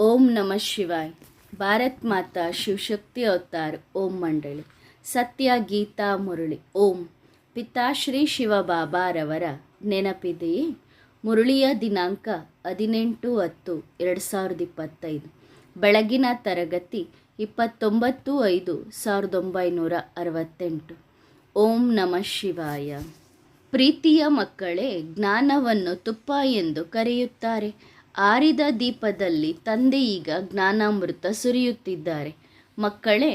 ओम नमः शिवाय। भारत माता शिवशक्ति अवतार ओम मंडली सत्य गीता मुरಳಿ ಓಂ ಪಿತಾಶ್ರೀ ಶಿವಬಾಬಾರವರ ನೆನಪಿದೆಯೇ? ಮುರಳಿಯ ದಿನಾಂಕ 18/10/2025, ಬೆಳಗಿನ ತರಗತಿ 29/5/1968. ಓಂ ನಮಃ ಶಿವಾಯ. ಪ್ರೀತಿಯ ಮಕ್ಕಳೇ, ಜ್ಞಾನವನ್ನು ತುಪ್ಪ ಎಂದು ಕರೆಯುತ್ತಾರೆ. ಆರಿದ ದೀಪದಲ್ಲಿ ತಂದೆ ಈಗ ಜ್ಞಾನಾಮೃತ ಸುರಿಯುತ್ತಿದ್ದಾರೆ. ಮಕ್ಕಳೇ,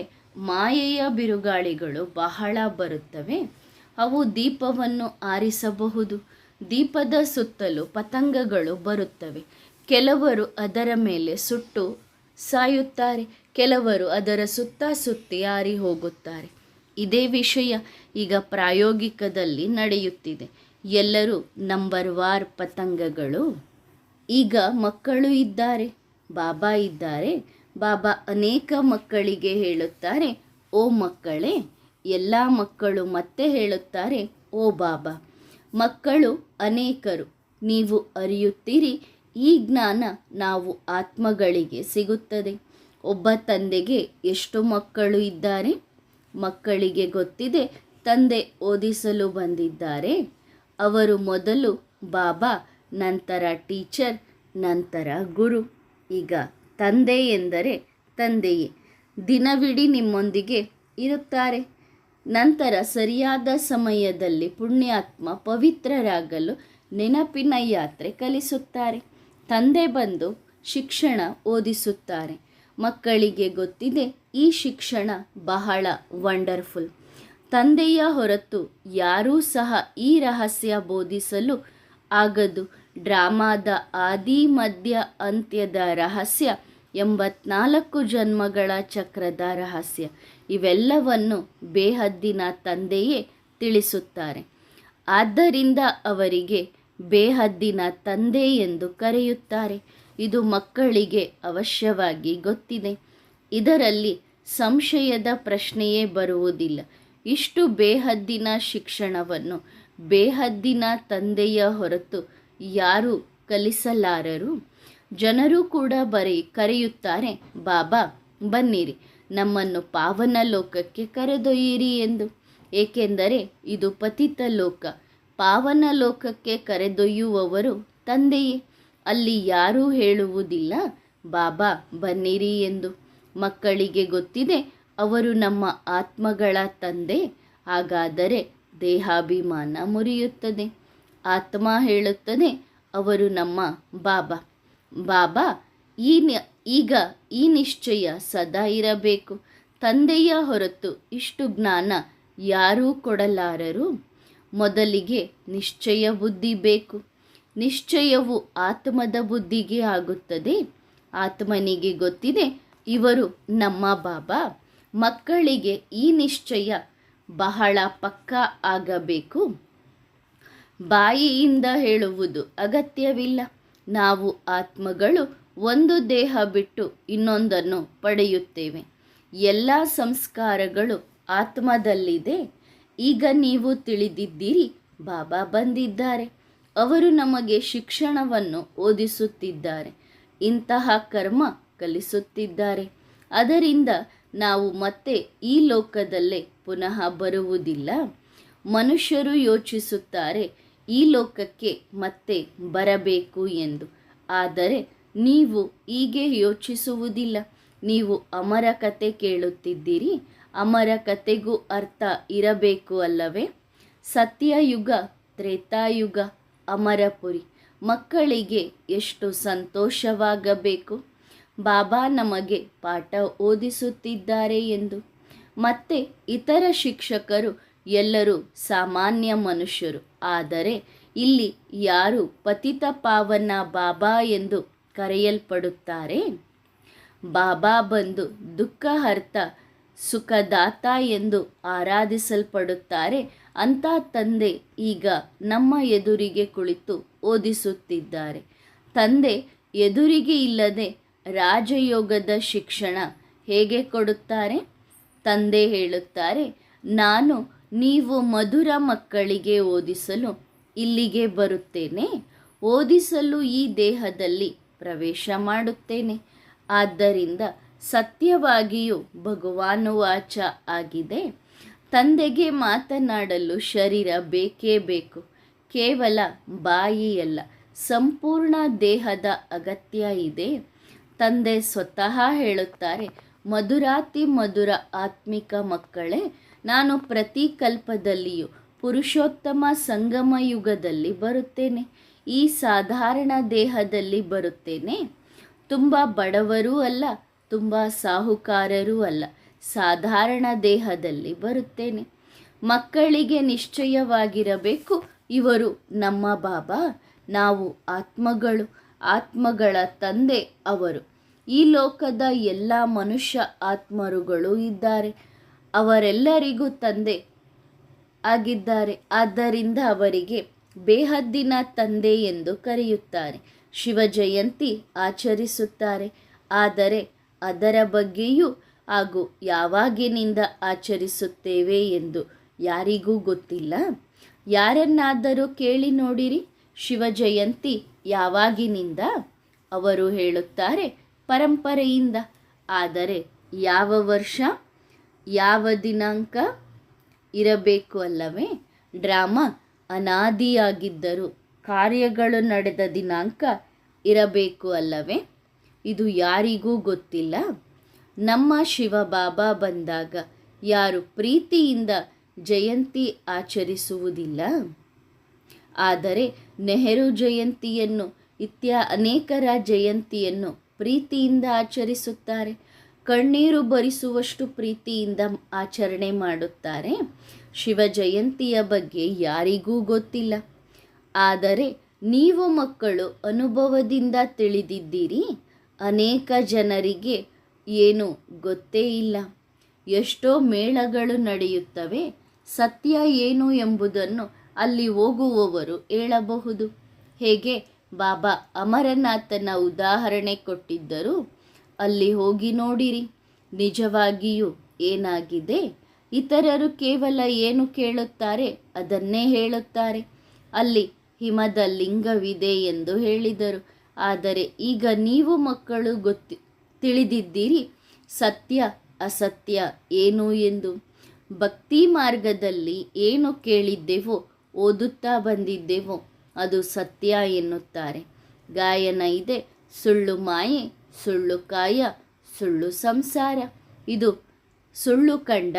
ಮಾಯೆಯ ಬಿರುಗಾಳಿಗಳು ಬಹಳ ಬರುತ್ತವೆ. ಅವು ದೀಪವನ್ನು ಆರಿಸಬಹುದು. ದೀಪದ ಸುತ್ತಲೂ ಪತಂಗಗಳು ಬರುತ್ತವೆ. ಕೆಲವರು ಅದರ ಮೇಲೆ ಸುಟ್ಟು ಸಾಯುತ್ತಾರೆ, ಕೆಲವರು ಅದರ ಸುತ್ತ ಸುತ್ತಿ ಆರಿ ಹೋಗುತ್ತಾರೆ. ಇದೇ ವಿಷಯ ಈಗ ಪ್ರಾಯೋಗಿಕದಲ್ಲಿ ನಡೆಯುತ್ತಿದೆ. ಎಲ್ಲರೂ ನಂಬರ್ ವಾರ್ ಪತಂಗಗಳು. ಈಗ ಮಕ್ಕಳು ಇದ್ದಾರೆ, ಬಾಬಾ ಇದ್ದಾರೆ. ಬಾಬಾ ಅನೇಕ ಮಕ್ಕಳಿಗೆ ಹೇಳುತ್ತಾರೆ, ಓ ಮಕ್ಕಳೇ. ಎಲ್ಲ ಮಕ್ಕಳು ಮತ್ತೆ ಹೇಳುತ್ತಾರೆ, ಓ ಬಾಬಾ. ಮಕ್ಕಳು ಅನೇಕರು, ನೀವು ಅರಿಯುತ್ತೀರಿ. ಈ ಜ್ಞಾನ ನಾವು ಆತ್ಮಗಳಿಗೆ ಸಿಗುತ್ತದೆ. ಒಬ್ಬ ತಂದೆಗೆ ಎಷ್ಟು ಮಕ್ಕಳು ಇದ್ದಾರೆ? ಮಕ್ಕಳಿಗೆ ಗೊತ್ತಿದೆ, ತಂದೆ ಓದಿಸಲು ಬಂದಿದ್ದಾರೆ. ಅವರು ಮೊದಲು ಬಾಬಾ, ನಂತರ ಟೀಚರ್, ನಂತರ ಗುರು. ಈಗ ತಂದೆ ಎಂದರೆ ತಂದೆಯೇ ದಿನವಿಡೀ ನಿಮ್ಮೊಂದಿಗೆ ಇರುತ್ತಾರೆ. ನಂತರ ಸರಿಯಾದ ಸಮಯದಲ್ಲಿ ಪುಣ್ಯಾತ್ಮ ಪವಿತ್ರರಾಗಲು ನೆನಪಿನ ಯಾತ್ರೆ ಕಲಿಸುತ್ತಾರೆ. ತಂದೆ ಬಂದು ಶಿಕ್ಷಣ ಓದಿಸುತ್ತಾರೆ. ಮಕ್ಕಳಿಗೆ ಗೊತ್ತಿದೆ, ಈ ಶಿಕ್ಷಣ ಬಹಳ ವಂಡರ್ಫುಲ್. ತಂದೆಯ ಹೊರತು ಯಾರೂ ಸಹ ಈ ರಹಸ್ಯ ಬೋಧಿಸಲು ಆಗದು. ಡ್ರಾಮಾದ ಆದಿ ಮಧ್ಯ ಅಂತ್ಯದ ರಹಸ್ಯ, 84 ಜನ್ಮಗಳ ಚಕ್ರದ ರಹಸ್ಯ, ಇವೆಲ್ಲವನ್ನು ಬೇಹದ್ದಿನ ತಂದೆಯೇ ತಿಳಿಸುತ್ತಾರೆ. ಆದ್ದರಿಂದ ಅವರಿಗೆ ಬೇಹದ್ದಿನ ತಂದೆ ಎಂದು ಕರೆಯುತ್ತಾರೆ. ಇದು ಮಕ್ಕಳಿಗೆ ಅವಶ್ಯವಾಗಿ ಗೊತ್ತಿದೆ. ಇದರಲ್ಲಿ ಸಂಶಯದ ಪ್ರಶ್ನೆಯೇ ಬರುವುದಿಲ್ಲ. ಇಷ್ಟು ಬೇಹದ್ದಿನ ಶಿಕ್ಷಣವನ್ನು ಬೇಹದ್ದಿನ ತಂದೆಯ ಹೊರತು ಯಾರೂ ಕಲಿಸಲಾರರು. ಜನರು ಕೂಡ ಕರೆಯುತ್ತಾರೆ, ಬಾಬಾ ಬನ್ನಿರಿ, ನಮ್ಮನ್ನು ಪಾವನ ಲೋಕಕ್ಕೆ ಕರೆದೊಯ್ಯಿರಿ ಎಂದು. ಏಕೆಂದರೆ ಇದು ಪತಿತ ಲೋಕ. ಪಾವನ ಲೋಕಕ್ಕೆ ಕರೆದೊಯ್ಯುವವರು ತಂದೆಯೇ. ಅಲ್ಲಿ ಯಾರೂ ಹೇಳುವುದಿಲ್ಲ, ಬಾಬಾ ಬನ್ನಿರಿ ಎಂದು. ಮಕ್ಕಳಿಗೆ ಗೊತ್ತಿದೆ, ಅವರು ನಮ್ಮ ಆತ್ಮಗಳ ತಂದೆ. ಹಾಗಾದರೆ ದೇಹಾಭಿಮಾನ ಮುರಿಯುತ್ತದೆ. ಆತ್ಮ ಹೇಳುತ್ತದೆ, ಅವರು ನಮ್ಮ ಬಾಬಾ. ಬಾಬಾ ಈಗ ಈ ನಿಶ್ಚಯ ಸದಾ ಇರಬೇಕು. ತಂದೆಯ ಹೊರತು ಇಷ್ಟು ಜ್ಞಾನ ಯಾರೂ ಕೊಡಲಾರರು. ಮೊದಲಿಗೆ ನಿಶ್ಚಯ ಬುದ್ಧಿ ಬೇಕು. ನಿಶ್ಚಯವು ಆತ್ಮದ ಬುದ್ಧಿಗೆ ಆಗುತ್ತದೆ. ಆತ್ಮನಿಗೆ ಗೊತ್ತಿದೆ, ಇವರು ನಮ್ಮ ಬಾಬಾ. ಮಕ್ಕಳಿಗೆ ಈ ನಿಶ್ಚಯ ಬಹಳ ಪಕ್ಕಾ ಆಗಬೇಕು. ಬಾಯಿಯಿಂದ ಹೇಳುವುದು ಅಗತ್ಯವಿಲ್ಲ. ನಾವು ಆತ್ಮಗಳು ಒಂದು ದೇಹ ಬಿಟ್ಟು ಇನ್ನೊಂದನ್ನು ಪಡೆಯುತ್ತೇವೆ. ಎಲ್ಲ ಸಂಸ್ಕಾರಗಳು ಆತ್ಮದಲ್ಲಿದೆ. ಈಗ ನೀವು ತಿಳಿದಿದ್ದೀರಿ, ಬಾಬಾ ಬಂದಿದ್ದಾರೆ. ಅವರು ನಮಗೆ ಶಿಕ್ಷಣವನ್ನು ಓದಿಸುತ್ತಿದ್ದಾರೆ. ಇಂತಹ ಕರ್ಮ ಕಲಿಸುತ್ತಿದ್ದಾರೆ. ಅದರಿಂದ ನಾವು ಮತ್ತೆ ಈ ಲೋಕದಲ್ಲೇ ಪುನಃ ಬರುವುದಿಲ್ಲ. ಮನುಷ್ಯರು ಯೋಚಿಸುತ್ತಾರೆ, ಈ ಲೋಕಕ್ಕೆ ಮತ್ತೆ ಬರಬೇಕು ಎಂದು. ಆದರೆ ನೀವು ಹೀಗೆ ಯೋಚಿಸುವುದಿಲ್ಲ. ನೀವು ಅಮರ ಕತೆ ಕೇಳುತ್ತಿದ್ದೀರಿ. ಅಮರ ಕತೆಗೂ ಅರ್ಥ ಇರಬೇಕು ಅಲ್ಲವೇ? ಸತ್ಯಯುಗ, ತ್ರೇತಾಯುಗ, ಅಮರಪುರಿ. ಮಕ್ಕಳಿಗೆ ಎಷ್ಟು ಸಂತೋಷವಾಗಬೇಕು, ಬಾಬಾ ನಮಗೆ ಪಾಠ ಓದಿಸುತ್ತಿದ್ದಾರೆ ಎಂದು. ಮತ್ತೆ ಇತರ ಶಿಕ್ಷಕರು ಎಲ್ಲರೂ ಸಾಮಾನ್ಯ ಮನುಷ್ಯರು. ಆದರೆ ಇಲ್ಲಿ ಯಾರು ಪತಿತ ಪಾವನ ಬಾಬಾ ಎಂದು ಕರೆಯಲ್ಪಡುತ್ತಾರೆ? ಬಾಬಾ ಬಂದು ದುಃಖಹರ್ತ, ಸುಖದಾತ ಎಂದು ಆರಾಧಿಸಲ್ಪಡುತ್ತಾರೆ. ಅಂಥ ತಂದೆ ಈಗ ನಮ್ಮ ಎದುರಿಗೆ ಕುಳಿತು ಓದಿಸುತ್ತಿದ್ದಾರೆ. ತಂದೆ ಎದುರಿಗೆ ಇಲ್ಲದೆ ರಾಜಯೋಗದ ಶಿಕ್ಷಣ ಹೇಗೆ ಕೊಡುತ್ತಾರೆ? ತಂದೆ ಹೇಳುತ್ತಾರೆ, ನೀವು ಮಧುರ ಮಕ್ಕಳಿಗೆ ಓದಿಸಲು ಇಲ್ಲಿಗೆ ಬರುತ್ತೇನೆ. ಓದಿಸಲು ಈ ದೇಹದಲ್ಲಿ ಪ್ರವೇಶ ಮಾಡುತ್ತೇನೆ. ಆದ್ದರಿಂದ ಸತ್ಯವಾಗಿಯೂ ಭಗವಾನುವಾಚ ಆಗಿದೆ. ತಂದೆಗೆ ಮಾತನಾಡಲು ಶರೀರ ಬೇಕೇ ಬೇಕು, ಕೇವಲ ಬಾಯಿಯಲ್ಲ, ಸಂಪೂರ್ಣ ದೇಹದ ಅಗತ್ಯ ಇದೆ. ತಂದೆ ಸ್ವತಃ ಹೇಳುತ್ತಾರೆ, ಮಧುರಾತಿ ಮಧುರ ಆತ್ಮಿಕ ಮಕ್ಕಳೇ, ನಾನು ಪ್ರತಿ ಕಲ್ಪದಲ್ಲಿಯೂ ಪುರುಷೋತ್ತಮ ಸಂಗಮ ಯುಗದಲ್ಲಿ ಬರುತ್ತೇನೆ. ಈ ಸಾಧಾರಣ ದೇಹದಲ್ಲಿ ಬರುತ್ತೇನೆ. ತುಂಬ ಬಡವರೂ ಅಲ್ಲ, ತುಂಬ ಸಾಹುಕಾರರೂ ಅಲ್ಲ, ಸಾಧಾರಣ ದೇಹದಲ್ಲಿ ಬರುತ್ತೇನೆ. ಮಕ್ಕಳಿಗೆ ನಿಶ್ಚಯವಾಗಿರಬೇಕು, ಇವರು ನಮ್ಮ ಬಾಬಾ, ನಾವು ಆತ್ಮಗಳು, ಆತ್ಮಗಳ ತಂದೆ ಅವರು. ಈ ಲೋಕದ ಎಲ್ಲ ಮನುಷ್ಯ ಆತ್ಮರುಗಳು ಇದ್ದಾರೆ, ಅವರೆಲ್ಲರಿಗೂ ತಂದೆ ಆಗಿದ್ದಾರೆ. ಆದ್ದರಿಂದ ಅವರಿಗೆ ಬೇಹದ್ದಿನ ತಂದೆ ಎಂದು ಕರೆಯುತ್ತಾರೆ. ಶಿವ ಜಯಂತಿ ಆಚರಿಸುತ್ತಾರೆ. ಆದರೆ ಅದರ ಬಗ್ಗೆಯೂ ಹಾಗೂ ಯಾವಾಗಿನಿಂದ ಆಚರಿಸುತ್ತೇವೆ ಎಂದು ಯಾರಿಗೂ ಗೊತ್ತಿಲ್ಲ. ಯಾರನ್ನಾದರೂ ಕೇಳಿ ನೋಡಿರಿ, ಶಿವ ಜಯಂತಿ ಯಾವಾಗಿನಿಂದ? ಅವರು ಹೇಳುತ್ತಾರೆ, ಪರಂಪರೆಯಿಂದ. ಆದರೆ ಯಾವ ವರ್ಷ, ಯಾವ ದಿನಾಂಕ ಇರಬೇಕು ಅಲ್ಲವೇ? ಡ್ರಾಮಾ ಅನಾದಿಯಾಗಿದ್ದರೂ ಕಾರ್ಯಗಳು ನಡೆದ ದಿನಾಂಕ ಇರಬೇಕು ಅಲ್ಲವೇ? ಇದು ಯಾರಿಗೂ ಗೊತ್ತಿಲ್ಲ. ನಮ್ಮ ಶಿವ ಬಾಬಾ ಬಂದಾಗ ಯಾರು ಪ್ರೀತಿಯಿಂದ ಜಯಂತಿ ಆಚರಿಸುವುದಿಲ್ಲ. ಆದರೆ ನೆಹರು ಜಯಂತಿಯನ್ನು ಅನೇಕರ ಜಯಂತಿಯನ್ನು ಪ್ರೀತಿಯಿಂದ ಆಚರಿಸುತ್ತಾರೆ. ಕಣ್ಣೀರು ಬರಿಸುವಷ್ಟು ಪ್ರೀತಿಯಿಂದ ಆಚರಣೆ ಮಾಡುತ್ತಾರೆ. ಶಿವ ಜಯಂತಿಯ ಬಗ್ಗೆ ಯಾರಿಗೂ ಗೊತ್ತಿಲ್ಲ. ಆದರೆ ನೀವು ಮಕ್ಕಳು ಅನುಭವದಿಂದ ತಿಳಿದಿದ್ದೀರಿ. ಅನೇಕ ಜನರಿಗೆ ಏನು ಗೊತ್ತೇ ಇಲ್ಲ. ಎಷ್ಟೋ ಮೇಳಗಳು ನಡೆಯುತ್ತವೆ. ಸತ್ಯ ಏನು ಎಂಬುದನ್ನು ಅಲ್ಲಿ ಹೋಗುವವರು ಹೇಳಬಹುದು. ಹೇಗೆ ಬಾಬಾ ಅಮರನಾಥನ ಉದಾಹರಣೆ ಕೊಟ್ಟಿದ್ದರು. ಅಲ್ಲಿ ಹೋಗಿ ನೋಡಿರಿ. ನಿಜವಾಗಿಯೂ ಏನಾಗಿದೆ? ಇತರರು ಕೇವಲ ಏನು ಕೇಳುತ್ತಾರೆ ಅದನ್ನೇ ಹೇಳುತ್ತಾರೆ. ಅಲ್ಲಿ ಹಿಮದ ಲಿಂಗವಿದೆ ಎಂದು ಹೇಳಿದರು. ಆದರೆ ಈಗ ನೀವು ಮಕ್ಕಳು ತಿಳಿದಿದ್ದೀರಿ ಸತ್ಯ ಅಸತ್ಯ ಏನು ಎಂದು. ಭಕ್ತಿ ಮಾರ್ಗದಲ್ಲಿ ಏನು ಕೇಳಿದ್ದೆವೋ, ಓದುತ್ತಾ ಬಂದಿದ್ದೆವೋ ಅದು ಸತ್ಯ ಎನ್ನುತ್ತಾರೆ. ಗಾಯನ ಇದೆ, ಸುಳ್ಳು ಮಾಯೆ, ಸುಳ್ಳು ಕಾಯ, ಸುಳ್ಳು ಸಂಸಾರ. ಇದು ಸುಳ್ಳು ಕಂಡ,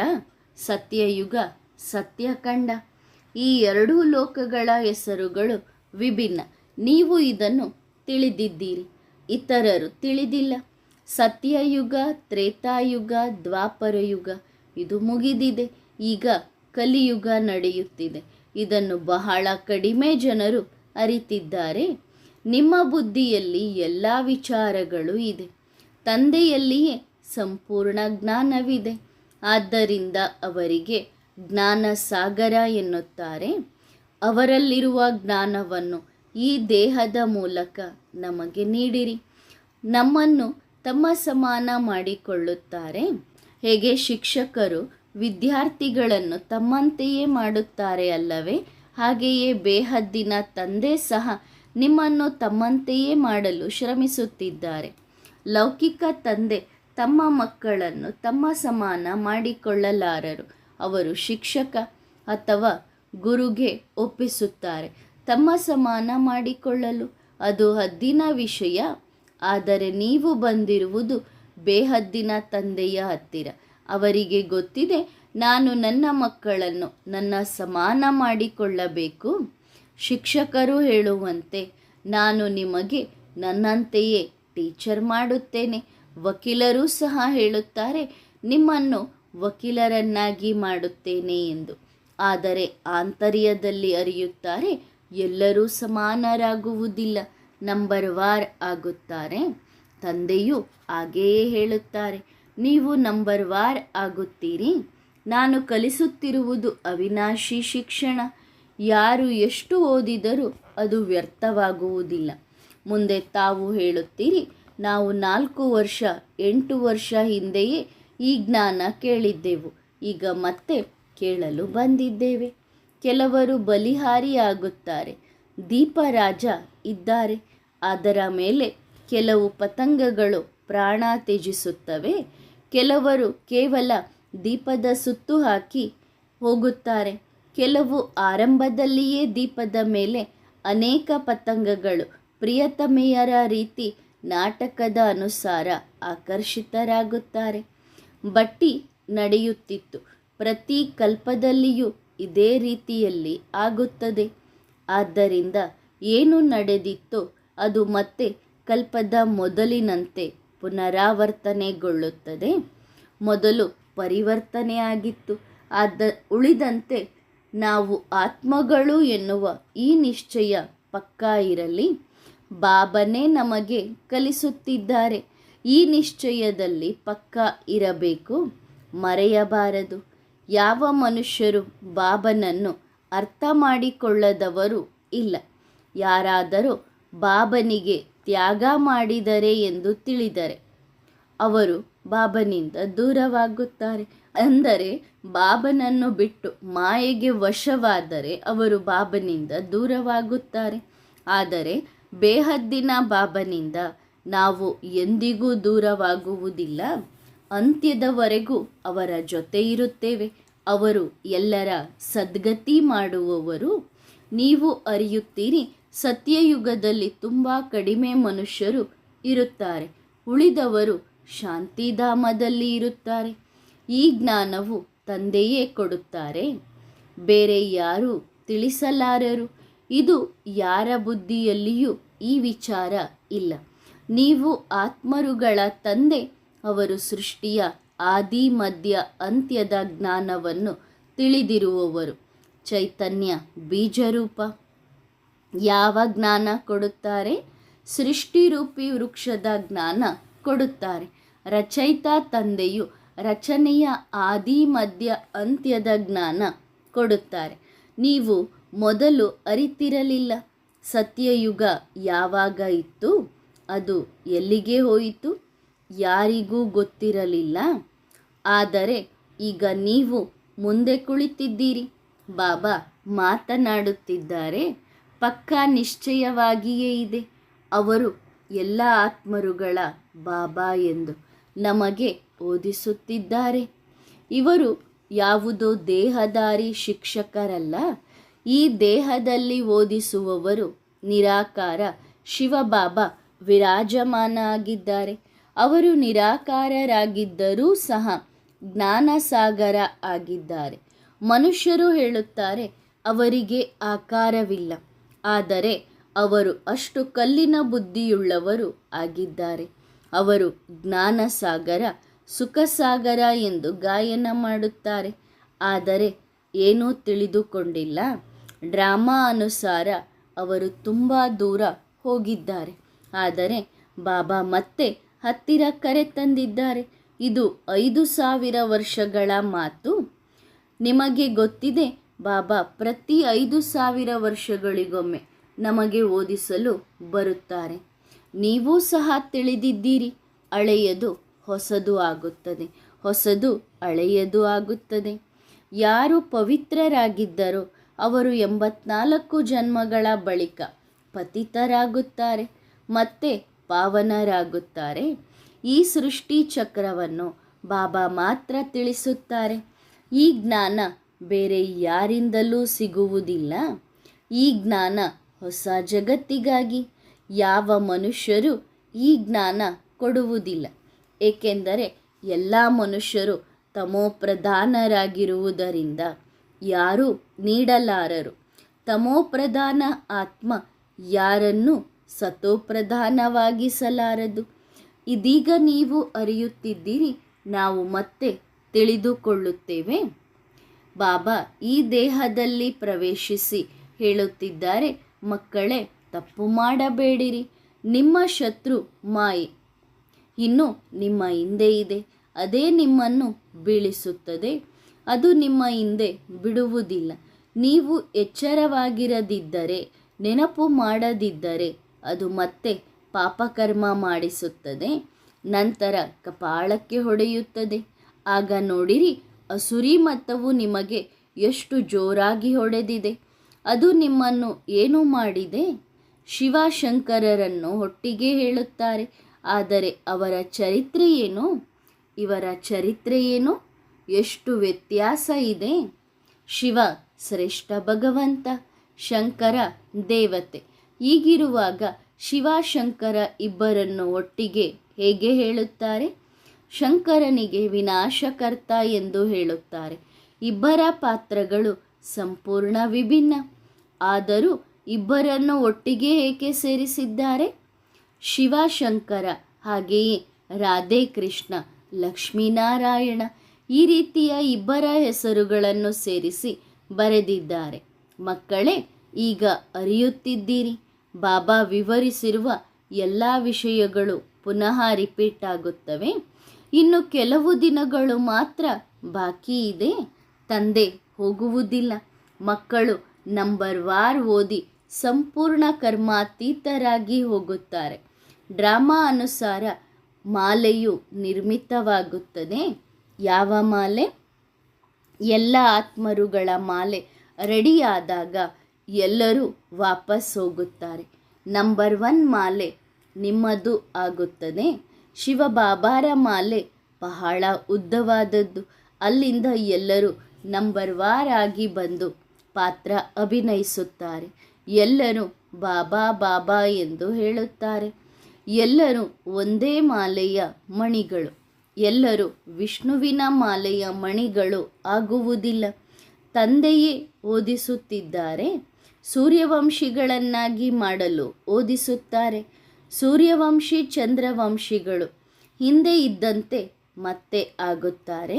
ಸತ್ಯಯುಗ ಸತ್ಯ ಕಂಡ. ಈ ಎರಡೂ ಲೋಕಗಳ ಹೆಸರುಗಳು ವಿಭಿನ್ನ. ನೀವು ಇದನ್ನು ತಿಳಿದಿದ್ದೀರಿ, ಇತರರು ತಿಳಿದಿಲ್ಲ. ಸತ್ಯಯುಗ, ತ್ರೇತಾಯುಗ, ದ್ವಾಪರಯುಗ ಇದು ಮುಗಿದಿದೆ. ಈಗ ಕಲಿಯುಗ ನಡೆಯುತ್ತಿದೆ. ಇದನ್ನು ಬಹಳ ಕಡಿಮೆ ಜನರು ಅರಿತಿದ್ದಾರೆ. ನಿಮ್ಮ ಬುದ್ಧಿಯಲ್ಲಿ ಎಲ್ಲ ವಿಚಾರಗಳು ಇದೆ. ತಂದೆಯಲ್ಲಿಯೇ ಸಂಪೂರ್ಣ ಜ್ಞಾನವಿದೆ. ಆದ್ದರಿಂದ ಅವರಿಗೆ ಜ್ಞಾನ ಸಾಗರ ಎನ್ನುತ್ತಾರೆ. ಅವರಲ್ಲಿರುವ ಜ್ಞಾನವನ್ನು ಈ ದೇಹದ ಮೂಲಕ ನಮಗೆ ನೀಡಿರಿ. ನಮ್ಮನ್ನು ತಮ್ಮ ಸಮಾನ ಮಾಡಿಕೊಳ್ಳುತ್ತಾರೆ. ಹೇಗೆ ಶಿಕ್ಷಕರು ವಿದ್ಯಾರ್ಥಿಗಳನ್ನು ತಮ್ಮಂತೆಯೇ ಮಾಡುತ್ತಾರೆ ಅಲ್ಲವೇ? ಹಾಗೆಯೇ ಬೇಹದ್ದಿನ ತಂದೆ ಸಹ ನಿಮ್ಮನ್ನು ತಮ್ಮಂತೆಯೇ ಮಾಡಲು ಶ್ರಮಿಸುತ್ತಿದ್ದಾರೆ. ಲೌಕಿಕ ತಂದೆ ತಮ್ಮ ಮಕ್ಕಳನ್ನು ತಮ್ಮ ಸಮಾನ ಮಾಡಿಕೊಳ್ಳಲಾರರು. ಅವರು ಶಿಕ್ಷಕ ಅಥವಾ ಗುರುಗೆ ಒಪ್ಪಿಸುತ್ತಾರೆ ತಮ್ಮ ಸಮಾನ ಮಾಡಿಕೊಳ್ಳಲು. ಅದು ಹದ್ದಿನ ವಿಷಯ. ಆದರೆ ನೀವು ಬಂದಿರುವುದು ಬೇಹದ್ದಿನ ತಂದೆಯ ಹತ್ತಿರ. ಅವರಿಗೆ ಗೊತ್ತಿದೆ, ನಾನು ನನ್ನ ಮಕ್ಕಳನ್ನು ನನ್ನ ಸಮಾನ ಮಾಡಿಕೊಳ್ಳಬೇಕು. ಶಿಕ್ಷಕರು ಹೇಳುವಂತೆ ನಾನು ನಿಮಗೆ ನನ್ನಂತೆಯೇ ಟೀಚರ್ ಮಾಡುತ್ತೇನೆ. ವಕೀಲರೂ ಸಹ ಹೇಳುತ್ತಾರೆ, ನಿಮ್ಮನ್ನು ವಕೀಲರನ್ನಾಗಿ ಮಾಡುತ್ತೇನೆ ಎಂದು. ಆದರೆ ಆಂತರ್ಯದಲ್ಲಿ ಅರಿಯುತ್ತಾರೆ, ಎಲ್ಲರೂ ಸಮಾನರಾಗುವುದಿಲ್ಲ, ನಂಬರ್ ವಾರ್ ಆಗುತ್ತಾರೆ. ತಂದೆಯು ಹಾಗೆಯೇ ಹೇಳುತ್ತಾರೆ, ನೀವು ನಂಬರ್ ವಾರ್ ಆಗುತ್ತೀರಿ. ನಾನು ಕಲಿಸುತ್ತಿರುವುದು ಅವಿನಾಶಿ ಶಿಕ್ಷಣ. ಯಾರು ಎಷ್ಟು ಓದಿದರೂ ಅದು ವ್ಯರ್ಥವಾಗುವುದಿಲ್ಲ. ಮುಂದೆ ತಾವು ಹೇಳುತ್ತೀರಿ, ನಾವು 4 ವರ್ಷ 8 ವರ್ಷ ಹಿಂದೆಯೇ ಈ ಜ್ಞಾನ ಕೇಳಿದ್ದೆವು, ಈಗ ಮತ್ತೆ ಕೇಳಲು ಬಂದಿದ್ದೇವೆ. ಕೆಲವರು ಬಲಿಹಾರಿಯಾಗುತ್ತಾರೆ. ದೀಪರಾಜ ಇದ್ದಾರೆ, ಅದರ ಮೇಲೆ ಕೆಲವು ಪತಂಗಗಳು ಪ್ರಾಣ ತ್ಯಜಿಸುತ್ತವೆ. ಕೆಲವರು ಕೇವಲ ದೀಪದ ಸುತ್ತು ಹಾಕಿ ಹೋಗುತ್ತಾರೆ. ಕೆಲವು ಆರಂಭದಲ್ಲಿಯೇ ದೀಪದ ಮೇಲೆ ಅನೇಕ ಪತಂಗಗಳು ಪ್ರಿಯತಮೆಯರ ರೀತಿ ನಾಟಕದ ಅನುಸಾರ ಆಕರ್ಷಿತರಾಗುತ್ತಾರೆ. ಬಟ್ಟಿ ನಡೆಯುತ್ತಿತ್ತು. ಪ್ರತಿ ಕಲ್ಪದಲ್ಲಿಯೂ ಇದೇ ರೀತಿಯಲ್ಲಿ ಆಗುತ್ತದೆ. ಆದ್ದರಿಂದ ಏನು ನಡೆದಿತ್ತೋ ಅದು ಮತ್ತೆ ಕಲ್ಪದ ಮೊದಲಿನಂತೆ ಪುನರಾವರ್ತನೆಗೊಳ್ಳುತ್ತದೆ. ಮೊದಲು ಪರಿವರ್ತನೆ ಆಗಿತ್ತು. ಉಳಿದಂತೆ ನಾವು ಆತ್ಮಗಳು ಎನ್ನುವ ಈ ನಿಶ್ಚಯ ಪಕ್ಕಾ ಇರಲಿ. ಬಾಬನೇ ನಮಗೆ ಕಲಿಸುತ್ತಿದ್ದಾರೆ. ಈ ನಿಶ್ಚಯದಲ್ಲಿ ಪಕ್ಕಾ ಇರಬೇಕು, ಮರೆಯಬಾರದು. ಯಾವ ಮನುಷ್ಯರು ಬಾಬನನ್ನು ಅರ್ಥ ಮಾಡಿಕೊಳ್ಳದವರು ಇಲ್ಲ. ಯಾರಾದರೂ ಬಾಬನಿಗೆ ತ್ಯಾಗ ಮಾಡಿದರೆ ಎಂದು ತಿಳಿದರೆ ಅವರು ಬಾಬನಿಂದ ದೂರವಾಗುತ್ತಾರೆ. ಅಂದರೆ ಬಾಬನನ್ನು ಬಿಟ್ಟು ಮಾಯೆಗೆ ವಶವಾದರೆ ಅವರು ಬಾಬನಿಂದ ದೂರವಾಗುತ್ತಾರೆ. ಆದರೆ ಬೇಹದ್ದಿನ ಬಾಬನಿಂದ ನಾವು ಎಂದಿಗೂ ದೂರವಾಗುವುದಿಲ್ಲ. ಅಂತ್ಯದವರೆಗೂ ಅವರ ಜೊತೆ ಇರುತ್ತೇವೆ. ಅವರು ಎಲ್ಲರ ಸದ್ಗತಿ ಮಾಡುವವರು. ನೀವು ಅರಿಯುತ್ತೀರಿ, ಸತ್ಯಯುಗದಲ್ಲಿ ತುಂಬ ಕಡಿಮೆ ಮನುಷ್ಯರು ಇರುತ್ತಾರೆ. ಉಳಿದವರು ಶಾಂತಿಧಾಮದಲ್ಲಿ ಇರುತ್ತಾರೆ. ಈ ಜ್ಞಾನವು ತಂದೆಯೇ ಕೊಡುತ್ತಾರೆ, ಬೇರೆ ಯಾರೂ ತಿಳಿಸಲಾರರು. ಇದು ಯಾರ ಬುದ್ಧಿಯಲ್ಲಿಯೂ ಈ ವಿಚಾರ ಇಲ್ಲ. ನೀವು ಆತ್ಮರುಗಳ ತಂದೆ. ಅವರು ಸೃಷ್ಟಿಯ ಆದಿ ಮಧ್ಯ ಅಂತ್ಯದ ಜ್ಞಾನವನ್ನು ತಿಳಿದಿರುವವರು. ಚೈತನ್ಯ ಬೀಜರೂಪ. ಯಾವ ಜ್ಞಾನ ಕೊಡುತ್ತಾರೆ? ಸೃಷ್ಟಿರೂಪಿ ವೃಕ್ಷದ ಜ್ಞಾನ ಕೊಡುತ್ತಾರೆ. ರಚಯಿತ ತಂದೆಯು ರಚನೆಯ ಆದಿ ಮಧ್ಯ ಅಂತ್ಯದ ಜ್ಞಾನ ಕೊಡುತ್ತಾರೆ. ನೀವು ಮೊದಲು ಅರಿತಿರಲಿಲ್ಲ. ಸತ್ಯಯುಗ ಯಾವಾಗ ಇತ್ತು, ಅದು ಎಲ್ಲಿಗೆ ಹೋಯಿತು, ಯಾರಿಗೂ ಗೊತ್ತಿರಲಿಲ್ಲ. ಆದರೆ ಈಗ ನೀವು ಮುಂದೆ ಕುಳಿತಿದ್ದೀರಿ. ಬಾಬಾ ಮಾತನಾಡುತ್ತಿದ್ದಾರೆ. ಪಕ್ಕಾ ನಿಶ್ಚಯವಾಗಿಯೇ ಇದೆ. ಅವರು ಎಲ್ಲ ಆತ್ಮರುಗಳ ಬಾಬಾ ಎಂದು ನಮಗೆ ಓದಿಸುತ್ತಿದ್ದಾರೆ. ಇವರು ಯಾವುದೋ ದೇಹದಾರಿ ಶಿಕ್ಷಕರಲ್ಲ. ಈ ದೇಹದಲ್ಲಿ ಓದಿಸುವವರು ನಿರಾಕಾರ ಶಿವಬಾಬಾ ವಿರಾಜಮಾನ ಆಗಿದ್ದಾರೆ. ಅವರು ನಿರಾಕಾರರಾಗಿದ್ದರೂ ಸಹ ಜ್ಞಾನಸಾಗರ ಆಗಿದ್ದಾರೆ. ಮನುಷ್ಯರು ಹೇಳುತ್ತಾರೆ ಅವರಿಗೆ ಆಕಾರವಿಲ್ಲ. ಆದರೆ ಅವರು ಅಷ್ಟು ಕಲ್ಲಿನ ಬುದ್ಧಿಯುಳ್ಳವರು ಆಗಿದ್ದಾರೆ. ಅವರು ಜ್ಞಾನಸಾಗರ, ಸುಖಸಾಗರ ಎಂದು ಗಾಯನ ಮಾಡುತ್ತಾರೆ. ಆದರೆ ಏನೂ ತಿಳಿದುಕೊಂಡಿಲ್ಲ. ಡ್ರಾಮಾ ಅನುಸಾರ ಅವರು ತುಂಬ ದೂರ ಹೋಗಿದ್ದಾರೆ. ಆದರೆ ಬಾಬಾ ಮತ್ತೆ ಹತ್ತಿರ ಕರೆತಂದಿದ್ದಾರೆ. ಇದು 5000 ವರ್ಷಗಳ ಮಾತು. ನಿಮಗೆ ಗೊತ್ತಿದೆ, ಬಾಬಾ ಪ್ರತಿ 5000 ವರ್ಷಗಳಿಗೊಮ್ಮೆ ನಮಗೆ ಓದಿಸಲು ಬರುತ್ತಾರೆ. ನೀವೂ ಸಹ ತಿಳಿದಿದ್ದೀರಿ, ಹಳೆಯದು ಹೊಸದು ಆಗುತ್ತದೆ, ಹೊಸದು ಹಳೆಯದು ಆಗುತ್ತದೆ. ಯಾರು ಪವಿತ್ರರಾಗಿದ್ದರೋ ಅವರು 84 ಜನ್ಮಗಳ ಬಳಿಕ ಪತಿತರಾಗುತ್ತಾರೆ, ಮತ್ತೆ ಪಾವನರಾಗುತ್ತಾರೆ. ಈ ಸೃಷ್ಟಿ ಚಕ್ರವನ್ನು ಬಾಬಾ ಮಾತ್ರ ತಿಳಿಸುತ್ತಾರೆ. ಈ ಜ್ಞಾನ ಬೇರೆ ಯಾರಿಂದಲೂ ಸಿಗುವುದಿಲ್ಲ. ಈ ಜ್ಞಾನ ಹೊಸ ಜಗತ್ತಿಗಾಗಿ. ಯಾವ ಮನುಷ್ಯರು ಈ ಜ್ಞಾನ ಕೊಡುವುದಿಲ್ಲ. ಏಕೆಂದರೆ ಎಲ್ಲ ಮನುಷ್ಯರು ತಮೋಪ್ರಧಾನರಾಗಿರುವುದರಿಂದ ಯಾರೂ ನೀಡಲಾರರು. ತಮೋಪ್ರಧಾನ ಆತ್ಮ ಯಾರನ್ನೂ ಸತೋಪ್ರಧಾನವಾಗಿಸಲಾರದು. ಇದೀಗ ನೀವು ಅರಿಯುತ್ತಿದ್ದೀರಿ. ನಾವು ಮತ್ತೆ ತಿಳಿದುಕೊಳ್ಳುತ್ತೇವೆ. ಬಾಬಾ ಈ ದೇಹದಲ್ಲಿ ಪ್ರವೇಶಿಸಿ ಹೇಳುತ್ತಿದ್ದಾರೆ, ಮಕ್ಕಳೇ, ತಪ್ಪು ಮಾಡಬೇಡಿರಿ. ನಿಮ್ಮ ಶತ್ರು ಮಾಯೆ ಇನ್ನು ನಿಮ್ಮ ಹಿಂದೆ ಇದೆ. ಅದೇ ನಿಮ್ಮನ್ನು ಬೀಳಿಸುತ್ತದೆ. ಅದು ನಿಮ್ಮ ಹಿಂದೆ ಬಿಡುವುದಿಲ್ಲ. ನೀವು ಎಚ್ಚರವಾಗಿರದಿದ್ದರೆ, ನೆನಪು ಮಾಡದಿದ್ದರೆ ಅದು ಮತ್ತೆ ಪಾಪಕರ್ಮ ಮಾಡಿಸುತ್ತದೆ. ನಂತರ ಕಪಾಳಕ್ಕೆ ಹೊಡೆಯುತ್ತದೆ. ಆಗ ನೋಡಿರಿ, ಅಸುರಿ ಮತವು ನಿಮಗೆ ಎಷ್ಟು ಜೋರಾಗಿ ಹೊಡೆದಿದೆ. ಅದು ನಿಮ್ಮನ್ನು ಏನು ಮಾಡಿದೆ? ಶಿವಶಂಕರರನ್ನು ಒಟ್ಟಿಗೆ ಹೇಳುತ್ತಾರೆ. ಆದರೆ ಅವರ ಚರಿತ್ರೆ ಏನು, ಇವರ ಚರಿತ್ರೆ ಏನು, ಎಷ್ಟು ವ್ಯತ್ಯಾಸ ಇದೆ. ಶಿವ ಶ್ರೇಷ್ಠ ಭಗವಂತ, ಶಂಕರ ದೇವತೆ. ಹೀಗಿರುವಾಗ ಶಿವಶಂಕರ ಇಬ್ಬರನ್ನು ಒಟ್ಟಿಗೆ ಹೇಗೆ ಹೇಳುತ್ತಾರೆ? ಶಂಕರನಿಗೆ ವಿನಾಶಕರ್ತ ಎಂದು ಹೇಳುತ್ತಾರೆ. ಇಬ್ಬರ ಪಾತ್ರಗಳು ಸಂಪೂರ್ಣ ವಿಭಿನ್ನ. ಆದರೂ ಇಬ್ಬರನ್ನು ಒಟ್ಟಿಗೆ ಏಕೆ ಸೇರಿಸಿದ್ದಾರೆ? ಶಿವಶಂಕರ, ಹಾಗೆಯೇ ರಾಧೆ ಕೃಷ್ಣ, ಲಕ್ಷ್ಮೀನಾರಾಯಣ, ಈ ರೀತಿಯ ಇಬ್ಬರ ಹೆಸರುಗಳನ್ನು ಸೇರಿಸಿ ಬರೆದಿದ್ದಾರೆ. ಮಕ್ಕಳೇ, ಈಗ ಅರಿಯುತ್ತಿದ್ದೀರಿ. ಬಾಬಾ ವಿವರಿಸಿರುವ ಎಲ್ಲ ವಿಷಯಗಳು ಪುನಃ ರಿಪೀಟ್ ಆಗುತ್ತವೆ. ಇನ್ನು ಕೆಲವು ದಿನಗಳು ಮಾತ್ರ ಬಾಕಿ ಇದೆ. ತಂದೆ ಹೋಗುವುದಿಲ್ಲ. ಮಕ್ಕಳು ನಂಬರ್ ವಾರ್ ಓದಿ ಸಂಪೂರ್ಣ ಕರ್ಮಾತೀತರಾಗಿ ಹೋಗುತ್ತಾರೆ. ಡ್ರಾಮಾ ಅನುಸಾರ ಮಾಲೆಯು ನಿರ್ಮಿತವಾಗುತ್ತದೆ. ಯಾವ ಮಾಲೆ? ಎಲ್ಲ ಆತ್ಮರುಗಳ ಮಾಲೆ ರೆಡಿಯಾದಾಗ ಎಲ್ಲರೂ ವಾಪಸ್ ಹೋಗುತ್ತಾರೆ. ನಂಬರ್ 1 ಮಾಲೆ ನಿಮ್ಮದು ಆಗುತ್ತದೆ. ಶಿವಬಾಬಾರ ಮಾಲೆ ಬಹಳ ಉದ್ದವಾದದ್ದು. ಅಲ್ಲಿಂದ ಎಲ್ಲರೂ ನಂಬರ್ ವಾರ್ ಆಗಿ ಬಂದು ಪಾತ್ರ ಅಭಿನಯಿಸುತ್ತಾರೆ. ಎಲ್ಲರೂ ಬಾಬಾ ಬಾಬಾ ಎಂದು ಹೇಳುತ್ತಾರೆ. ಎಲ್ಲರೂ ಒಂದೇ ಮಾಲೆಯ ಮಣಿಗಳು. ಎಲ್ಲರೂ ವಿಷ್ಣುವಿನ ಮಾಲೆಯ ಮಣಿಗಳು ಆಗುವುದಿಲ್ಲ. ತಂದೆಯೇ ಓದಿಸುತ್ತಿದ್ದಾರೆ. ಸೂರ್ಯವಂಶಿಗಳನ್ನಾಗಿ ಮಾಡಲು ಓದಿಸುತ್ತಾರೆ. ಸೂರ್ಯವಂಶಿ ಚಂದ್ರವಂಶಿಗಳು ಹಿಂದೆ ಇದ್ದಂತೆ ಮತ್ತೆ ಆಗುತ್ತಾರೆ.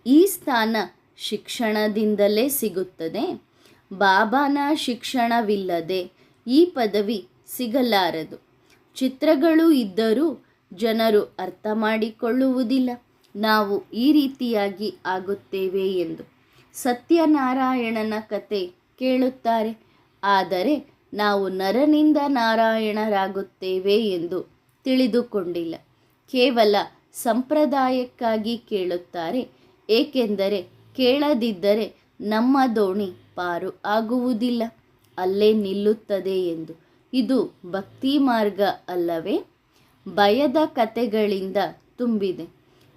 ಈ ಸ್ಥಾನ ಶಿಕ್ಷಣದಿಂದಲೇ ಸಿಗುತ್ತದೆ. ಬಾಬಾನ ಶಿಕ್ಷಣವಿಲ್ಲದೆ ಈ ಪದವಿ ಸಿಗಲಾರದು. ಚಿತ್ರಗಳು ಇದ್ದರೂ ಜನರು ಅರ್ಥ ಮಾಡಿಕೊಳ್ಳುವುದಿಲ್ಲ ನಾವು ಈ ರೀತಿಯಾಗಿ ಆಗುತ್ತೇವೆ ಎಂದು. ಸತ್ಯನಾರಾಯಣನ ಕತೆ ಕೇಳುತ್ತಾರೆ, ಆದರೆ ನಾವು ನರನಿಂದ ನಾರಾಯಣರಾಗುತ್ತೇವೆ ಎಂದು ತಿಳಿದುಕೊಂಡಿಲ್ಲ. ಕೇವಲ ಸಂಪ್ರದಾಯಕ್ಕಾಗಿ ಕೇಳುತ್ತಾರೆ, ಏಕೆಂದರೆ ಕೇಳದಿದ್ದರೆ ನಮ್ಮ ದೋಣಿ ಪಾರು ಆಗುವುದಿಲ್ಲ, ಅಲ್ಲೇ ನಿಲ್ಲುತ್ತದೆ ಎಂದು. ಇದು ಭಕ್ತಿ ಮಾರ್ಗ ಅಲ್ಲವೇ? ಭಯದ ಕತೆಗಳಿಂದ ತುಂಬಿದೆ.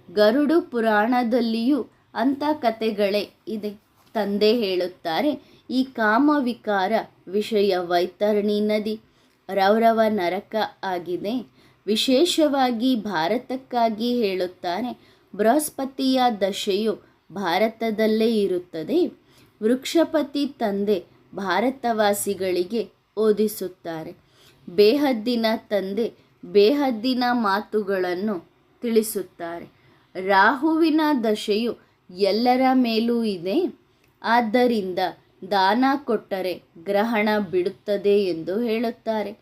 ಗರುಡು ಪುರಾಣದಲ್ಲಿಯೂ ಅಂಥ ಕತೆಗಳೇ ಇದೆ. ತಂದೆ ಹೇಳುತ್ತಾರೆ, ಈ ಕಾಮವಿಕಾರ ವಿಷಯ ವೈತರಣಿ ನದಿ ರೌರವ ನರಕ ಆಗಿದೆ. ವಿಶೇಷವಾಗಿ ಭಾರತಕ್ಕಾಗಿ ಹೇಳುತ್ತಾರೆ. ಬೃಹಸ್ಪತಿಯ ದಶೆಯು ಭಾರತದಲ್ಲೇ ಇರುತ್ತದೆ. ವೃಕ್ಷಪತಿ ತಂದೆ ಭಾರತವಾಸಿಗಳಿಗೆ ಓದಿಸುತ್ತಾರೆ. ಬೇಹದ್ದಿನ ತಂದೆ ಬೇಹದ್ದಿನ ಮಾತುಗಳನ್ನು ತಿಳಿಸುತ್ತಾರೆ. ರಾಹುವಿನ ದಶೆಯು ಎಲ್ಲರ ಮೇಲೂ ಇದೆ. ಆದ್ದರಿಂದ ದಾನ ಕೊಟ್ಟರೆ ಗ್ರಹಣ ಬಿಡುತ್ತದೆ ಎಂದು ಹೇಳುತ್ತಾರೆ.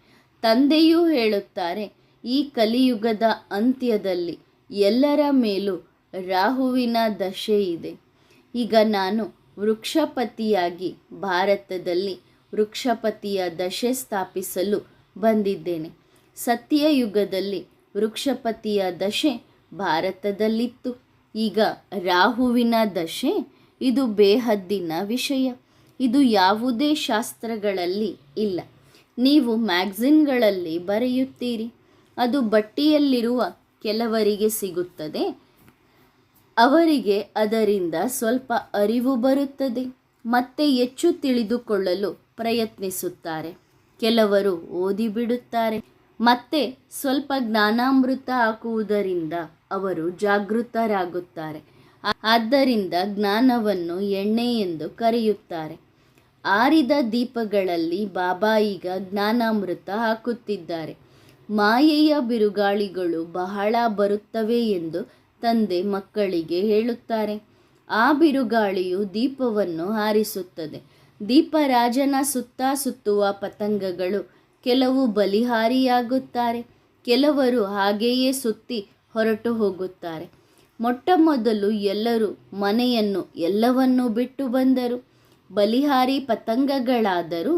ತಂದೆಯೂ ಹೇಳುತ್ತಾರೆ, ಈ ಕಲಿಯುಗದ ಅಂತ್ಯದಲ್ಲಿ ಎಲ್ಲರ ಮೇಲೂ ರಾಹುವಿನ ದಶೆ ಇದೆ. ಈಗ ನಾನು ವೃಕ್ಷಪತಿಯಾಗಿ ಭಾರತದಲ್ಲಿ ವೃಕ್ಷಪತಿಯ ದಶೆ ಸ್ಥಾಪಿಸಲು ಬಂದಿದ್ದೇನೆ. ಸತ್ಯಯುಗದಲ್ಲಿ ವೃಕ್ಷಪತಿಯ ದಶೆ ಭಾರತದಲ್ಲಿತ್ತು. ಈಗ ರಾಹುವಿನ ದಶೆ. ಇದು ಬೇಹದ್ದಿನ ವಿಷಯ. ಇದು ಯಾವುದೇ ಶಾಸ್ತ್ರಗಳಲ್ಲಿ ಇಲ್ಲ. ನೀವು ಮ್ಯಾಗಝಿನ್ಗಳಲ್ಲಿ ಬರೆಯುತ್ತೀರಿ, ಅದು ಬಟ್ಟಿಯಲ್ಲಿರುವ ಕೆಲವರಿಗೆ ಸಿಗುತ್ತದೆ. ಅವರಿಗೆ ಅದರಿಂದ ಸ್ವಲ್ಪ ಅರಿವು ಬರುತ್ತದೆ, ಮತ್ತೆ ಹೆಚ್ಚು ತಿಳಿದುಕೊಳ್ಳಲು ಪ್ರಯತ್ನಿಸುತ್ತಾರೆ. ಕೆಲವರು ಓದಿಬಿಡುತ್ತಾರೆ, ಮತ್ತೆ ಸ್ವಲ್ಪ ಜ್ಞಾನಾಮೃತ ಹಾಕುವುದರಿಂದ ಅವರು ಜಾಗೃತರಾಗುತ್ತಾರೆ. ಆದ್ದರಿಂದ ಜ್ಞಾನವನ್ನು ಎಣ್ಣೆ ಎಂದು ಕರೆಯುತ್ತಾರೆ. ಆರಿದ ದೀಪಗಳಲ್ಲಿ ಬಾಬಾ ಈಗ ಜ್ಞಾನಾಮೃತ ಹಾಕುತ್ತಿದ್ದಾರೆ. ಮಾಯೆಯ ಬಿರುಗಾಳಿಗಳು ಬಹಳ ಬರುತ್ತವೆ ಎಂದು ತಂದೆ ಮಕ್ಕಳಿಗೆ ಹೇಳುತ್ತಾರೆ. ಆ ಬಿರುಗಾಳಿಯು ದೀಪವನ್ನು ಹಾರಿಸುತ್ತದೆ. ದೀಪರಾಜನ ಸುತ್ತ ಸುತ್ತುವ ಪತಂಗಗಳು ಕೆಲವು ಬಲಿಹಾರಿಯಾಗುತ್ತಾರೆ, ಕೆಲವರು ಹಾಗೆಯೇ ಸುತ್ತಿ ಹೊರಟು ಹೋಗುತ್ತಾರೆ. ಮೊಟ್ಟ ಮೊದಲು ಎಲ್ಲರೂ ಮನೆಯನ್ನು ಎಲ್ಲವನ್ನೂ ಬಿಟ್ಟು ಬಂದರು. ಬಲಿಹಾರಿ ಪತಂಗಗಳಾದರೂ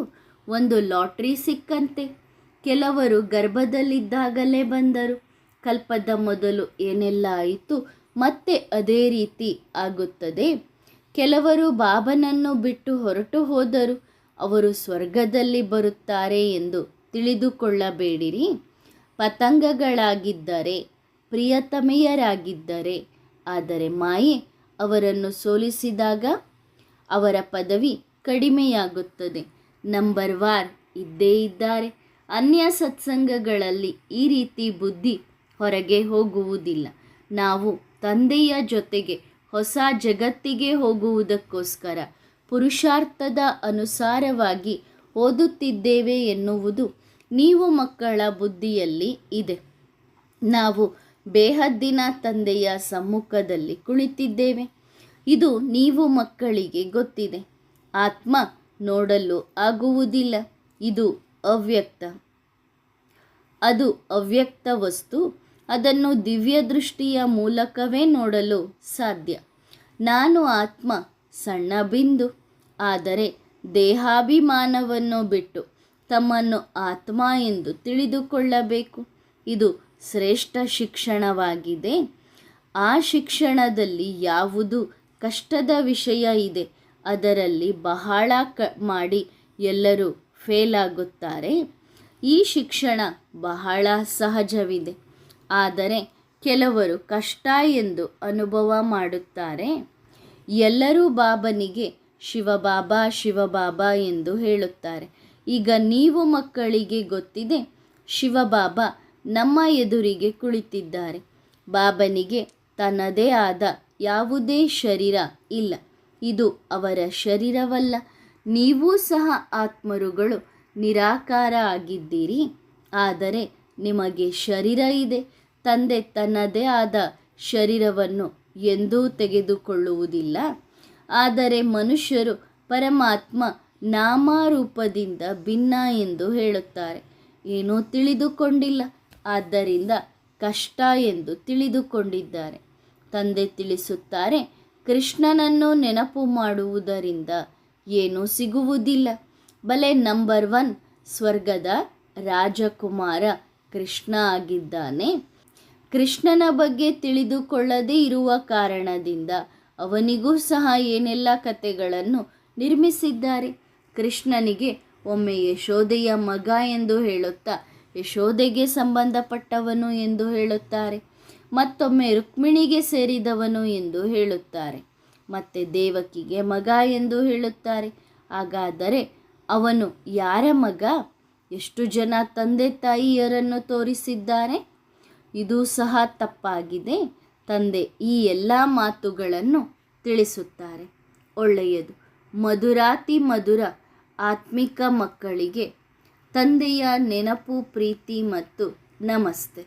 ಒಂದು ಲಾಟ್ರಿ ಸಿಕ್ಕಂತೆ. ಕೆಲವರು ಗರ್ಭದಲ್ಲಿದ್ದಾಗಲೇ ಬಂದರು. ಕಲ್ಪದ ಮೊದಲು ಏನೆಲ್ಲ ಆಯಿತು ಮತ್ತೆ ಅದೇ ರೀತಿ ಆಗುತ್ತದೆ. ಕೆಲವರು ಬಾಬನನ್ನು ಬಿಟ್ಟು ಹೊರಟು ಹೋದರು. ಅವರು ಸ್ವರ್ಗದಲ್ಲಿ ಬರುತ್ತಾರೆ ಎಂದು ತಿಳಿದುಕೊಳ್ಳಬೇಡಿರಿ. ಪತಂಗಗಳಾಗಿದ್ದರೆ, ಪ್ರಿಯತಮೆಯರಾಗಿದ್ದರೆ, ಆದರೆ ಮಾಯೆ ಅವರನ್ನು ಸೋಲಿಸಿದಾಗ ಅವರ ಪದವಿ ಕಡಿಮೆಯಾಗುತ್ತದೆ. ನಂಬರ್ ವಾರ್ ಇದ್ದೇ ಇದ್ದಾರೆ. ಅನ್ಯ ಸತ್ಸಂಗಗಳಲ್ಲಿ ಈ ರೀತಿ ಬುದ್ಧಿ ಹೊರಗೆ ಹೋಗುವುದಿಲ್ಲ. ನಾವು ತಂದೆಯ ಜೊತೆಗೆ ಹೊಸ ಜಗತ್ತಿಗೆ ಹೋಗುವುದಕ್ಕೋಸ್ಕರ ಪುರುಷಾರ್ಥದ ಅನುಸಾರವಾಗಿ ಓದುತ್ತಿದ್ದೇವೆ ಎನ್ನುವುದು ನೀವು ಮಕ್ಕಳ ಬುದ್ಧಿಯಲ್ಲಿ ಇದೆ. ನಾವು ಬೇಹದ್ದಿನ ತಂದೆಯ ಸಮ್ಮುಖದಲ್ಲಿ ಕುಳಿತಿದ್ದೇವೆ. ಇದು ನೀವು ಮಕ್ಕಳಿಗೆ ಗೊತ್ತಿದೆ. ಆತ್ಮ ನೋಡಲು ಆಗುವುದಿಲ್ಲ. ಇದು ಅವ್ಯಕ್ತ. ಅದು ಅವ್ಯಕ್ತ ವಸ್ತು. ಅದನ್ನು ದಿವ್ಯ ದೃಷ್ಟಿಯ ಮೂಲಕವೇ ನೋಡಲು ಸಾಧ್ಯ. ನಾನು ಆತ್ಮ ಸಣ್ಣ ಬಿಂದು. ಆದರೆ ದೇಹಾಭಿಮಾನವನ್ನು ಬಿಟ್ಟು ತಮ್ಮನ್ನು ಆತ್ಮ ಎಂದು ತಿಳಿದುಕೊಳ್ಳಬೇಕು. ಇದು ಶ್ರೇಷ್ಠ ಶಿಕ್ಷಣವಾಗಿದೆ. ಆ ಶಿಕ್ಷಣದಲ್ಲಿ ಯಾವುದು ಕಷ್ಟದ ವಿಷಯ ಇದೆ ಅದರಲ್ಲಿ ಬಹಳ ಮಾಡಿ ಎಲ್ಲರೂ ಫೇಲ್ ಆಗುತ್ತಾರೆ. ಈ ಶಿಕ್ಷಣ ಬಹಳ ಸಹಜವಿದೆ. ಆದರೆ ಕೆಲವರು ಕಷ್ಟ ಎಂದು ಅನುಭವ ಮಾಡುತ್ತಾರೆ. ಎಲ್ಲರೂ ಬಾಬನಿಗೆ ಶಿವಬಾಬಾ ಶಿವಬಾಬಾ ಎಂದು ಹೇಳುತ್ತಾರೆ. ಈಗ ನೀವು ಮಕ್ಕಳಿಗೆ ಗೊತ್ತಿದೆ, ಶಿವಬಾಬಾ ನಮ್ಮ ಎದುರಿಗೆ ಕುಳಿತಿದ್ದಾರೆ. ಬಾಬನಿಗೆ ತನ್ನದೇ ಆದ ಯಾವುದೇ ಶರೀರ ಇಲ್ಲ. ಇದು ಅವರ ಶರೀರವಲ್ಲ. ನೀವೂ ಸಹ ಆತ್ಮರುಗಳು ನಿರಾಕಾರ ಆಗಿದ್ದೀರಿ. ಆದರೆ ನಿಮಗೆ ಶರೀರ ಇದೆ. ತಂದೆ ತನ್ನದೇ ಆದ ಶರೀರವನ್ನು ಎಂದೂ ತೆಗೆದುಕೊಳ್ಳುವುದಿಲ್ಲ. ಆದರೆ ಮನುಷ್ಯರು ಪರಮಾತ್ಮ ನಾಮರೂಪದಿಂದ ಭಿನ್ನ ಎಂದು ಹೇಳುತ್ತಾರೆ. ಏನೂ ತಿಳಿದುಕೊಂಡಿಲ್ಲ. ಆದ್ದರಿಂದ ಕಷ್ಟ ಎಂದು ತಿಳಿದುಕೊಂಡಿದ್ದಾರೆ. ತಂದೆ ತಿಳಿಸುತ್ತಾರೆ, ಕೃಷ್ಣನನ್ನು ನೆನಪು ಮಾಡುವುದರಿಂದ ಏನೂ ಸಿಗುವುದಿಲ್ಲ. ಬಲೆ ನಂಬರ್ 1 ಸ್ವರ್ಗದ ರಾಜಕುಮಾರ ಕೃಷ್ಣ ಆಗಿದ್ದಾನೆ. ಕೃಷ್ಣನ ಬಗ್ಗೆ ತಿಳಿದುಕೊಳ್ಳದೇ ಇರುವ ಕಾರಣದಿಂದ ಅವನಿಗೂ ಸಹ ಏನೆಲ್ಲ ಕಥೆಗಳನ್ನು ನಿರ್ಮಿಸಿದ್ದಾರೆ. ಕೃಷ್ಣನಿಗೆ ಒಮ್ಮೆ ಯಶೋದೆಯ ಮಗ ಎಂದು ಹೇಳುತ್ತಾ ಯಶೋದೆಗೆ ಸಂಬಂಧಪಟ್ಟವನು ಎಂದು ಹೇಳುತ್ತಾರೆ. ಮತ್ತೊಮ್ಮೆ ರುಕ್ಮಿಣಿಗೆ ಸೇರಿದವನು ಎಂದು ಹೇಳುತ್ತಾರೆ. ಮತ್ತೆ ದೇವಕಿಗೆ ಮಗ ಎಂದು ಹೇಳುತ್ತಾರೆ. ಹಾಗಾದರೆ ಅವನು ಯಾರ ಮಗ? ಎಷ್ಟು ಜನ ತಂದೆ ತಾಯಿಯರನ್ನು ತೋರಿಸಿದ್ದಾರೆ? ಇದು ಸಹ ತಪ್ಪಾಗಿದೆ. ತಂದೆ ಈ ಎಲ್ಲ ಮಾತುಗಳನ್ನು ತಿಳಿಸುತ್ತಾರೆ. ಒಳ್ಳೆಯದು. ಮಧುರಾತಿ ಮಧುರ ಆತ್ಮಿಕ ಮಕ್ಕಳಿಗೆ ತಂದೆಯ ನೆನಪು, ಪ್ರೀತಿ ಮತ್ತು ನಮಸ್ತೆ.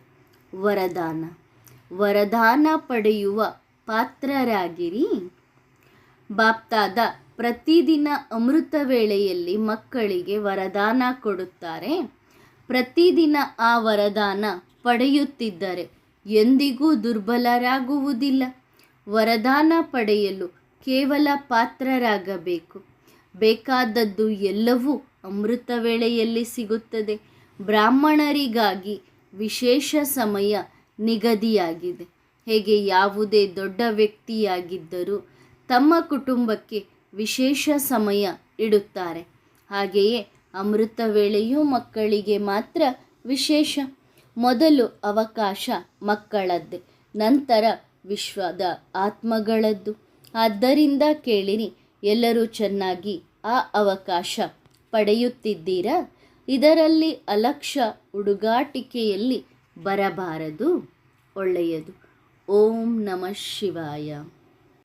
ವರದಾನ ಪಡೆಯುವ ಪಾತ್ರರಾಗಿರಿ. ಬಾಪ್ತಾದ ಪ್ರತಿದಿನ ಅಮೃತ ವೇಳೆಯಲ್ಲಿ ಮಕ್ಕಳಿಗೆ ವರದಾನ ಕೊಡುತ್ತಾರೆ. ಪ್ರತಿದಿನ ಆ ವರದಾನ ಪಡೆಯುತ್ತಿದ್ದರೆ ಎಂದಿಗೂ ದುರ್ಬಲರಾಗುವುದಿಲ್ಲ. ವರದಾನ ಪಡೆಯಲು ಕೇವಲ ಪಾತ್ರರಾಗಬೇಕು. ಬೇಕಾದದ್ದು ಎಲ್ಲವೂ ಅಮೃತ ವೇಳೆಯಲ್ಲಿ ಸಿಗುತ್ತದೆ. ಬ್ರಾಹ್ಮಣರಿಗಾಗಿ ವಿಶೇಷ ಸಮಯ ನಿಗದಿಯಾಗಿದೆ. ಹೇಗೆ ಯಾವುದೇ ದೊಡ್ಡ ವ್ಯಕ್ತಿಯಾಗಿದ್ದರೂ ತಮ್ಮ ಕುಟುಂಬಕ್ಕೆ ವಿಶೇಷ ಸಮಯ ಇಡುತ್ತಾರೆ, ಹಾಗೆಯೇ ಅಮೃತ ವೇಳೆಯೂ ಮಕ್ಕಳಿಗೆ ಮಾತ್ರ ವಿಶೇಷ. ಮೊದಲು ಅವಕಾಶ ಮಕ್ಕಳದ್ದೇ, ನಂತರ ವಿಶ್ವದ ಆತ್ಮಗಳದ್ದು. ಆದ್ದರಿಂದ ಕೇಳಿರಿ, ಎಲ್ಲರೂ ಚೆನ್ನಾಗಿ ಆ ಅವಕಾಶ ಪಡೆಯುತ್ತಿದ್ದೀರಾ? ಇದರಲ್ಲಿ ಅಲಕ್ಷ್ಯ ಹುಡುಗಾಟಿಕೆಯಲ್ಲಿ ಬರಬಾರದು. ಒಳ್ಳೆಯದು. ಓಂ ನಮಃ ಶಿವಾಯ.